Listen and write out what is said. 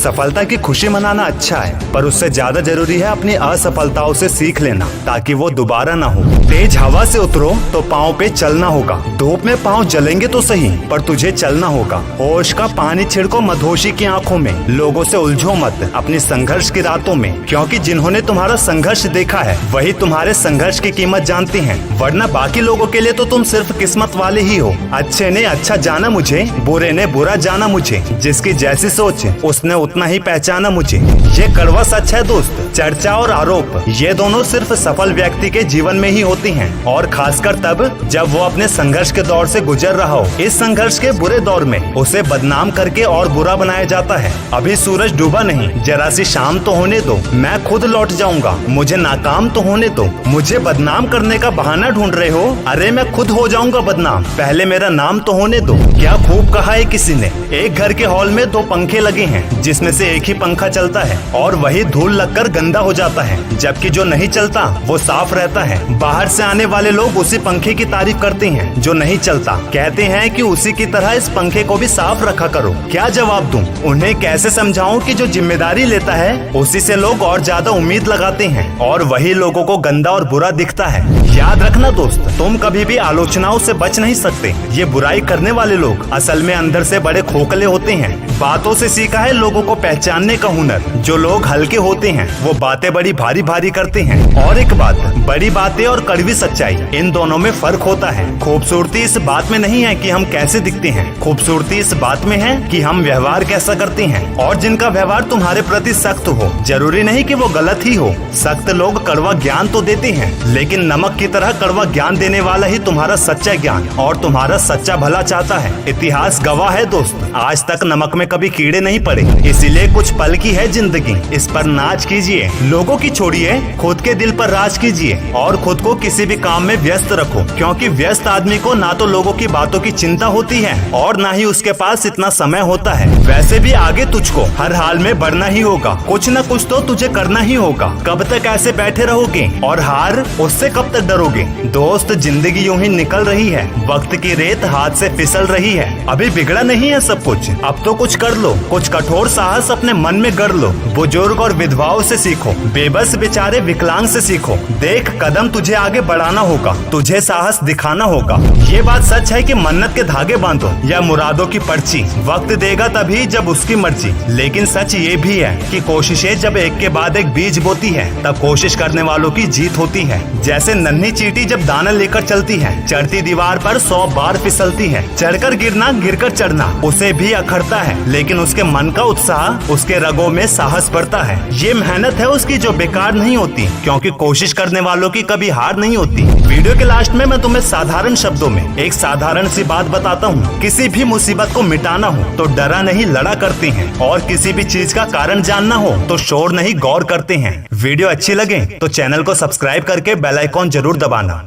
सफलता की खुशी मनाना अच्छा है, पर उससे ज्यादा जरूरी है अपनी असफलताओं से सीख लेना ताकि वो दोबारा ना हो। तेज हवा से उतरो तो पाँव पे चलना होगा। धूप में पाँव जलेंगे तो सही, पर तुझे चलना होगा। होश का पानी छिड़को मधोशी की आंखों में। लोगों से उलझो मत अपनी संघर्ष की रातों में, क्योंकि जिन्होंने तुम्हारा संघर्ष देखा है वही तुम्हारे संघर्ष की कीमत जानते हैं, वरना बाकी लोगों के लिए तो तुम सिर्फ किस्मत वाले ही हो। अच्छे ने अच्छा जाना मुझे, बुरे ने बुरा जाना मुझे। जिसकी जैसी सोच उसने उतना ही पहचाना मुझे। ये कड़वा सच है दोस्त, चर्चा और आरोप ये दोनों सिर्फ सफल व्यक्ति के जीवन में ही होती हैं, और खासकर तब जब वो अपने संघर्ष के दौर से गुजर रहा हो। इस संघर्ष के बुरे दौर में उसे बदनाम करके और बुरा बनाया जाता है। अभी सूरज डूबा नहीं, जरा सी शाम तो होने दो, मैं खुद लौट जाऊंगा। मुझे नाकाम तो होने दो। मुझे बदनाम करने का बहाना ढूंढ रहे हो? अरे मैं खुद हो जाऊंगा बदनाम, पहले मेरा नाम तो होने दो। क्या खूब कहा है किसी ने। एक घर के हॉल में 2 पंखे लगे हैं, जिसमें से एक ही पंखा चलता है और वही धूल लगकर गंदा हो जाता है, जबकि जो नहीं चलता वो साफ रहता है। बाहर से आने वाले लोग उसी पंखे की तारीफ करते हैं जो नहीं चलता, कहते हैं कि उसी की तरह इस पंखे को भी साफ रखा करो। क्या जवाब दूं? उन्हें कैसे समझाऊं कि जो जिम्मेदारी लेता है उसी से लोग और ज्यादा उम्मीद लगाते हैं, और वही लोगों को गंदा और बुरा दिखता है। याद रखना दोस्त, तुम कभी भी आलोचनाओं से बच नहीं सकते। ये बुराई करने वाले लोग असल में अंदर से बड़े खोखले होते हैं। बातों से सीखा है लोगों को पहचानने का हुनर। जो लोग हल्के होते हैं वो बातें बड़ी भारी भारी करते हैं। और एक बात, बड़ी बातें और कड़वी सच्चाई, इन दोनों में फर्क होता है। खूबसूरती इस बात में नहीं है कि हम कैसे दिखते हैं, खूबसूरती इस बात में है कि हम व्यवहार कैसा करते हैं। और जिनका व्यवहार तुम्हारे प्रति सख्त हो, जरूरी नहीं कि वो गलत ही हो। सख्त लोग कड़वा ज्ञान तो देते हैं, लेकिन नमक की तरह कड़वा ज्ञान देने वाला ही तुम्हारा सच्चा ज्ञान और तुम्हारा सच्चा भला चाहता है। इतिहास गवाह है दोस्त, आज तक नमक में कभी कीड़े नहीं पड़े। इसीलिए कुछ पल की है जिंदगी, इस पर नाच कीजिए। लोगों की छोड़िए, खुद के दिल पर राज कीजिए और खुद को किसी भी काम में व्यस्त रखो, क्योंकि व्यस्त आदमी को ना तो लोगों की बातों की चिंता होती है और ना ही उसके पास इतना समय होता है। वैसे भी आगे तुझको हर हाल में बढ़ना ही होगा, कुछ न कुछ तो तुझे करना ही होगा। कब तक ऐसे बैठे रहोगे और हार उससे कब तक डरोगे? दोस्त जिंदगी यूं ही निकल रही है, वक्त की रेत हाथ से फिसल रही है। अभी बिगड़ा नहीं है सब कुछ, अब तो कुछ कर लो, कुछ कठोर साहस अपने मन में गढ़ लो। बुजुर्ग और विधवाओं से सीखो, बेबस बेचारे विकलांग से सीखो। देख कदम तुझे आगे बढ़ाना होगा, तुझे साहस दिखाना होगा। ये बात सच है कि मन्नत के धागे बांधो या मुरादों की पर्ची, वक्त देगा तभी जब उसकी मर्जी। लेकिन सच ये भी है कि कोशिशें जब एक के बाद एक बीज बोती है, तब कोशिश करने वालों की जीत होती है। जैसे नन्ही चींटी जब दाना लेकर चलती है, चढ़ती दीवार पर 100 बार फिसलती है। चढ़कर गिरना, गिरकर चढ़ना उसे भी अखरता है, लेकिन उसके मन का उत्साह, उसके रगों में साहस बढ़ता है। ये मेहनत है उसकी जो बेकार नहीं होती, क्योंकि कोशिश करने वालों की कभी हार नहीं होती। वीडियो के लास्ट में मैं तुम्हें साधारण शब्दों में एक साधारण सी बात बताता हूँ। किसी भी मुसीबत को मिटाना हो तो डरा नहीं लड़ा करते हैं, और किसी भी चीज का कारण जानना हो तो शोर नहीं गौर करते हैं। वीडियो अच्छी लगे तो चैनल को सब्सक्राइब करके बेल आइकॉन जरूर दबाना।